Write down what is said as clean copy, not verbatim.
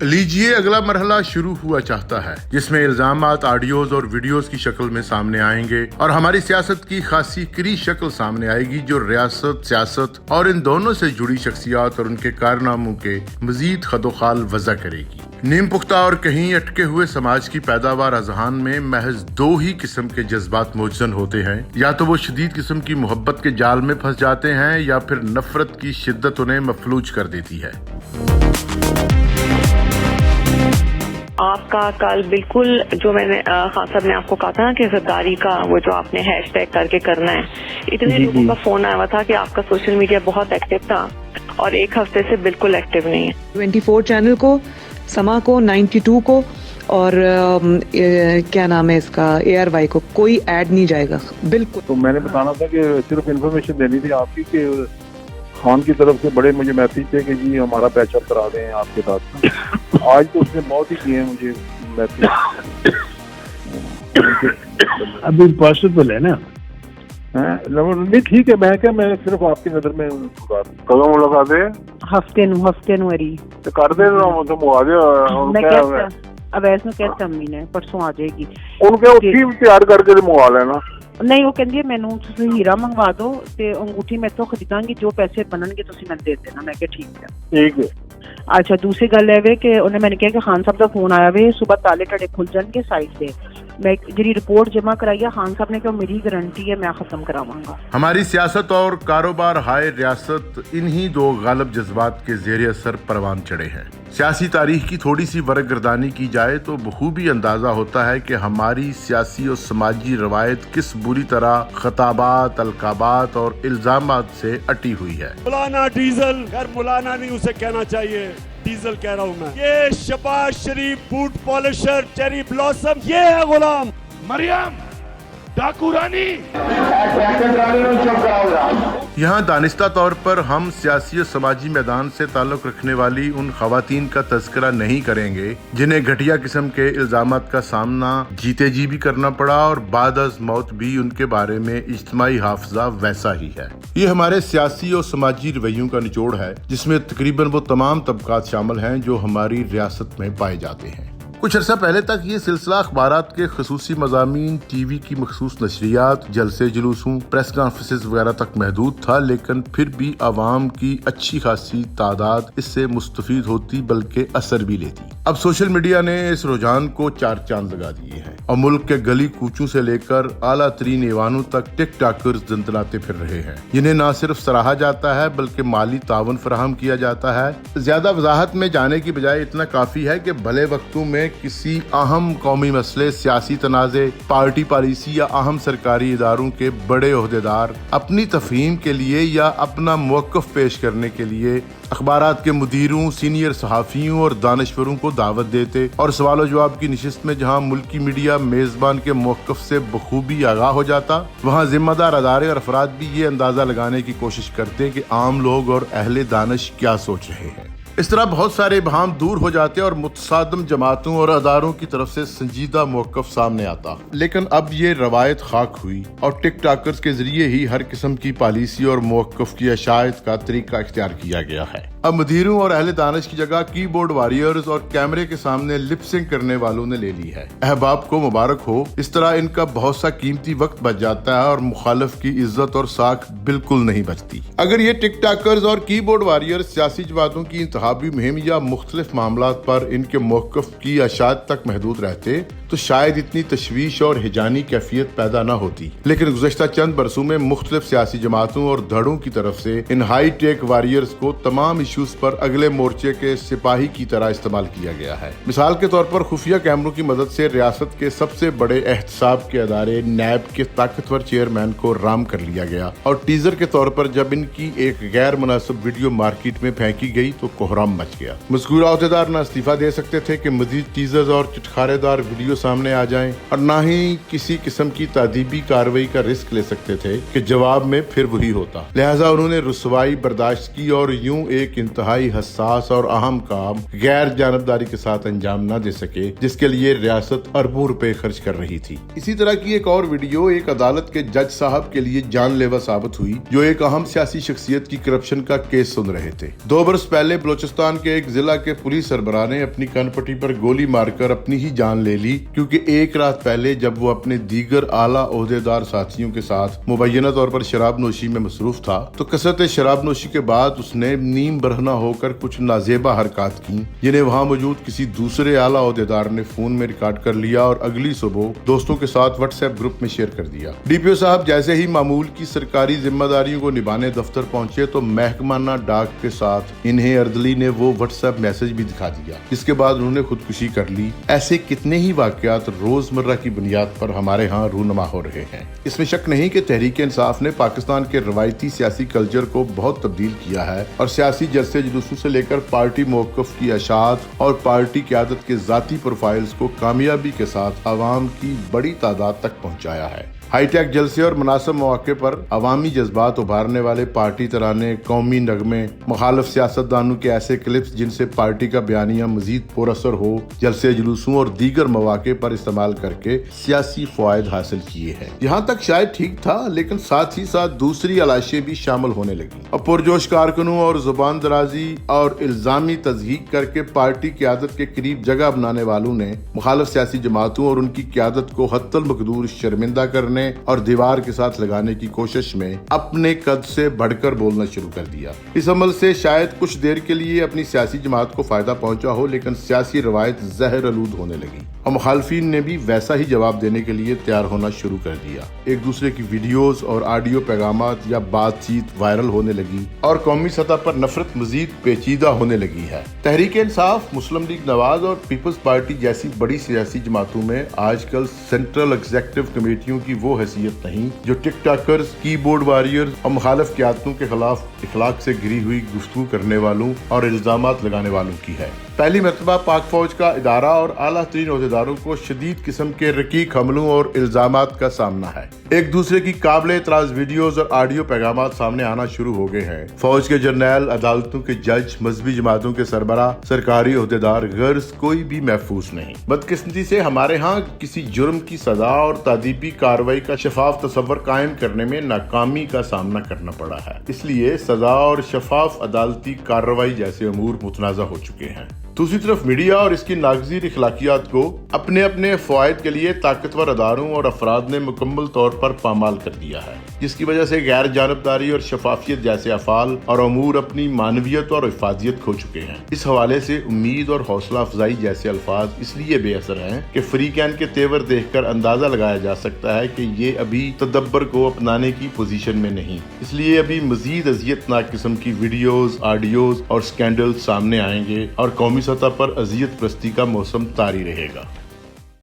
लीजिए अगला मरहला शुरू हुआ चाहता है, जिसमें इल्जामात ऑडियोज और वीडियोस की शक्ल में सामने आएंगे और हमारी सियासत की खासी करी शक्ल सामने आएगी, जो रियासत, सियासत और इन दोनों से जुड़ी शख्सियात और उनके कारनामों के मजीद खदोखाल वजह करेगी। नीम पुख्ता और कहीं अटके हुए समाज की पैदावार अजहान में महज दो ही किस्म के जज्बात मौजूद होते हैं, या तो वो शदीद किस्म की मोहब्बत के जाल में फंस जाते हैं या फिर नफरत की शिद्दत उन्हें मफलूज कर देती है। आपका कल बिल्कुल जो मैंने खान साहब ने आपको कहा था ना कि गद्दारी का वो जो आपने हैशटैग करके करना है, इतने लोगों का फोन आया हुआ था कि आपका सोशल मीडिया बहुत एक्टिव था और एक हफ्ते से बिल्कुल एक्टिव नहीं है। 24 चैनल को, समा को, 92 को और क्या नाम है इसका, ARY को कोई ऐड नहीं जाएगा बिल्कुल। तो मैंने बताना था कि सिर्फ इन्फॉर्मेशन देनी थी आपकी कि खान की तरफ से बड़े मुझे मैसेज थे कि जी हमारा पैचअप करा दें आपके साथ। आज तो उसने बहुत ही किए मुझे मैसेज। अभी पॉसिबल है ना? नहीं ठीक है, मैं सिर्फ आपकी नजर में कदम मुलाकात है हफ्ते वरी तो कर दे तुम आ जाओ। अब ऐसा कहता अम्मी ने परसों आ जाएगी, उनके टीम तैयार करके मंगवा लेना। नहीं वो कहती है मैनू तुसी हीरा मंगवा दो ते अंगूठी मैं तो खरीदांगी, जो पैसे बननगे तुसी मैनू दे देना। मैं कहा ठीक है। अच्छा दूसरी गल है कि उन्हें मैंने कहा कि खान साहब का फोन आया वे सुबह ताले टड़े खुल जाएंगे साइड से। मैं जी रिपोर्ट जमा कराई है, खान साहब ने कहा मेरी गारंटी है मैं खत्म करावांगा। हमारी सियासत और कारोबार हाय रियासत इन्हीं दो गालिब जज्बात के जेर असर परवान चढ़े हैं। सियासी तारीख की थोड़ी सी वरगर्दानी की जाए तो बखूबी अंदाजा होता है कि हमारी सियासी और समाजी रवायत किस बुरी तरह खताबात, अलकाबात और इल्जामात से अटी हुई है। मौलाना डीजल, खैर मौलाना नहीं उसे कहना चाहिए, डीजल कह रहा हूँ मैं। ये शबाज शरीफ बूट पॉलिशर चेरी ब्लॉसम, ये है गुलाम मरियम डाकू रानी। यहाँ दानिस्ता तौर पर हम सियासी और समाजी मैदान से ताल्लुक रखने वाली उन खवातीन का तज़किरा नहीं करेंगे जिन्हें घटिया किस्म के इल्जामात का सामना जीते जी भी करना पड़ा और बाद अज मौत भी उनके बारे में इज्तिमाई हाफजा वैसा ही है। ये हमारे सियासी और समाजी रवैयों का निचोड़ है, जिसमें तकरीबन वो तमाम तबकात शामिल हैं जो हमारी रियासत में पाए जाते हैं। कुछ अर्सा पहले तक ये सिलसिला अखबारात के खसूसी मज़ामीन, TV की मखसूस नशरियात, जलसे जुलूसों, प्रेस कॉन्फ्रेंसेस वगैरह तक महदूद था, लेकिन फिर भी आवाम की अच्छी खासी तादाद इससे मुस्तफीद होती बल्कि असर भी लेती। अब सोशल मीडिया ने इस रुझान को चार चांद लगा दिए हैं और मुल्क के गली कूचों से लेकर आला तरीन ऐवानों तक टिक टाकर्स दंदलाते फिर रहे हैं, जिन्हें न सिर्फ सराहा जाता है बल्कि माली तावन फराहम किया जाता है। ज्यादा वजाहत में जाने की बजाय इतना काफी है कि भले वक्तों में किसी अहम कौमी मसले, सियासी तनाज़े, पार्टी पॉलिसी या अहम सरकारी इदारों के बड़े ओहदेदार अपनी तफहीम के लिए या अपना मौक़िफ़ पेश करने के लिए अखबारात के मुदीरों, सीनियर सहाफ़ियों और दानश्वरों को दावत देते और सवाल जवाब की नशिस्त में जहां मुल्की मीडिया मेज़बान के मौक़िफ़ से बखूबी आगाह हो जाता, वहां जिम्मेदार अदारे और अफराद भी ये अंदाज़ा लगाने की कोशिश करते कि आम लोग और अहले दानिश क्या सोच रहे हैं। इस तरह बहुत सारे इबहाम दूर हो जाते और मुतसादम जमातों और अदारों की तरफ से संजीदा मौक़िफ़ सामने आता। लेकिन अब ये रवायत खाक हुई और टिक टाकर्स के जरिए ही हर किस्म की पॉलिसी और मौक़िफ़ की अशायत का तरीका इख्तियार किया गया है। अब मुदीरों और अहले दानिश की जगह कीबोर्ड वॉरियर्स और कैमरे के सामने लिपसिंग करने वालों ने ले ली है। अहबाब को मुबारक हो, इस तरह इनका बहुत सा कीमती वक्त बच जाता है और मुखालिफ की इज्जत और साख बिल्कुल नहीं बचती। अगर ये टिक टाकर्स और कीबोर्ड वॉरियर्स सियासी जमातों की इंतखाबी मुहिम या मुख्तलिफ मामलात पर इनके मौक़िफ़ की अशायत तक महदूद रहते तो शायद इतनी तशवीश और हिजानी कैफियत पैदा न होती। लेकिन गुज़श्ता चंद बरसों में मुख्तलिफ सियासी जमातों और धड़ों की तरफ से इन हाई टेक वॉरियर्स को तमाम इश्यूज पर अगले मोर्चे के सिपाही की तरह इस्तेमाल किया गया है। मिसाल के तौर पर खुफिया कैमरों की मदद से रियासत के सबसे बड़े एहतसाब के अदारे नैब के ताकतवर चेयरमैन को राम कर लिया गया और टीजर के तौर पर जब इनकी एक गैर मुनासिब वीडियो मार्केट में फेंकी गई तो कोहराम मच गया। मज़कूरा अहदेदार न इस्तीफा दे सकते थे कि मजीद टीजर्स और चिटखारेदार वीडियो سامنے آ جائیں اور نہ ہی کسی قسم کی تعدیبی کارروائی کا رسک لے سکتے تھے کہ جواب میں پھر وہی ہوتا. لہٰذا انہوں نے رسوائی برداشت کی اور یوں ایک انتہائی حساس اور اہم کام غیر جانبداری کے ساتھ انجام نہ دے سکے جس کے لیے ریاست اربوں روپے خرچ کر رہی تھی. اسی طرح کی ایک اور ویڈیو ایک عدالت کے جج صاحب کے لیے جان لیوا ثابت ہوئی جو ایک اہم سیاسی شخصیت کی کرپشن کا کیس سن رہے تھے. 2 برس پہلے بلوچستان کے ایک ضلع کے پولیس سربراہ نے اپنی کن پٹی پر گولی مار کر اپنی ہی جان لے لی کیونکہ ایک رات پہلے جب وہ اپنے دیگر اعلیٰ عہدیدار ساتھیوں کے ساتھ مبینہ طور پر شراب نوشی میں مصروف تھا تو کثرت شراب نوشی کے بعد اس نے نیم برہنہ ہو کر کچھ نازیبا حرکات کی جنہیں وہاں موجود کسی دوسرے اعلیٰ عہدیدار نے فون میں ریکارڈ کر لیا اور اگلی صبح دوستوں کے ساتھ واٹس ایپ گروپ میں شیئر کر دیا. ڈی پی او صاحب جیسے ہی معمول کی سرکاری ذمہ داریوں کو نبھانے دفتر پہنچے تو محکمانہ ڈاک کے ساتھ انہیں اردلی نے وہ واٹس ایپ میسج بھی دکھا دیا جس کے بعد انہوں نے خودکشی کر لی. ایسے کتنے ہی واقعات روزمرہ کی بنیاد پر ہمارے ہاں رونما ہو رہے ہیں. اس میں شک نہیں کہ تحریک انصاف نے پاکستان کے روایتی سیاسی کلچر کو بہت تبدیل کیا ہے اور سیاسی جلسے جلوسوں سے لے کر پارٹی موقف کی اشاعت اور پارٹی قیادت کے ذاتی پروفائلز کو کامیابی کے ساتھ عوام کی بڑی تعداد تک پہنچایا ہے. ہائی ٹیک جلسے اور مناسب مواقع پر عوامی جذبات ابھارنے والے پارٹی ترانے، قومی نغمے، مخالف سیاستدانوں کے ایسے کلپس جن سے پارٹی کا بیانیہ مزید پر اثر ہو جلسے جلوسوں اور دیگر مواقع پر استعمال کر کے سیاسی فوائد حاصل کیے ہیں. یہاں تک شاید ٹھیک تھا لیکن ساتھ ہی ساتھ دوسری علائشیں بھی شامل ہونے لگیں اور پرجوش کارکنوں اور زبان درازی اور الزامی تضحیق کر کے پارٹی قیادت کے قریب جگہ بنانے والوں نے مخالف سیاسی جماعتوں اور ان کی قیادت کو حتی المقدور شرمندہ کرنے اور دیوار کے ساتھ لگانے کی کوشش میں اپنے قد سے بڑھ کر بولنا شروع کر دیا. اس عمل سے شاید کچھ دیر کے لیے اپنی سیاسی جماعت کو فائدہ پہنچا ہو لیکن سیاسی روایت زہر آلود ہونے لگی اور مخالفین نے بھی ویسا ہی جواب دینے کے لیے تیار ہونا شروع کر دیا. ایک دوسرے کی ویڈیوز اور آڈیو پیغامات یا بات چیت وائرل ہونے لگی اور قومی سطح پر نفرت مزید پیچیدہ ہونے لگی ہے. تحریک انصاف، مسلم لیگ نواز اور پیپلز پارٹی جیسی بڑی سیاسی جماعتوں میں آج کل سینٹرل ایگزیکٹو کمیٹیوں کی وہ حیثیت نہیں جو ٹک ٹاکرز، کی بورڈ واریئرز اور مخالف قیادتوں کے خلاف اخلاق سے گری ہوئی گفتگو کرنے والوں اور الزامات لگانے والوں کی ہے. پہلی مرتبہ پاک فوج کا ادارہ اور اعلیٰ ترین عہدیداروں کو شدید قسم کے رقیق حملوں اور الزامات کا سامنا ہے. ایک دوسرے کی قابل اعتراض ویڈیوز اور آڈیو پیغامات سامنے آنا شروع ہو گئے ہیں. فوج کے جرنیل، عدالتوں کے جج، مذہبی جماعتوں کے سربراہ، سرکاری عہدیدار، غرض کوئی بھی محفوظ نہیں. بدقسمتی سے ہمارے ہاں کسی جرم کی سزا اور تعدیبی کارروائی کا شفاف تصور قائم کرنے میں ناکامی کا سامنا کرنا پڑا ہے. اس لیے سزا اور شفاف عدالتی کارروائی جیسے امور متنازع ہو چکے ہیں. دوسری طرف میڈیا اور اس کی ناگزیر اخلاقیات کو اپنے اپنے فوائد کے لیے طاقتور اداروں اور افراد نے مکمل طور پر پامال کر دیا ہے جس کی وجہ سے غیر جانبداری اور شفافیت جیسے افعال اور امور اپنی معنویت اور افادیت کھو چکے ہیں. اس حوالے سے امید اور حوصلہ افزائی جیسے الفاظ اس لیے بے اثر ہیں کہ فریقین کے تیور دیکھ کر اندازہ لگایا جا سکتا ہے کہ یہ ابھی تدبر کو اپنانے کی پوزیشن میں نہیں. اس لیے ابھی مزید اذیتناک قسم کی ویڈیوز، آڈیوز اور سکینڈل سامنے آئیں گے اور قومی سطح پر اذیت پرستی کا موسم طاری رہے گا.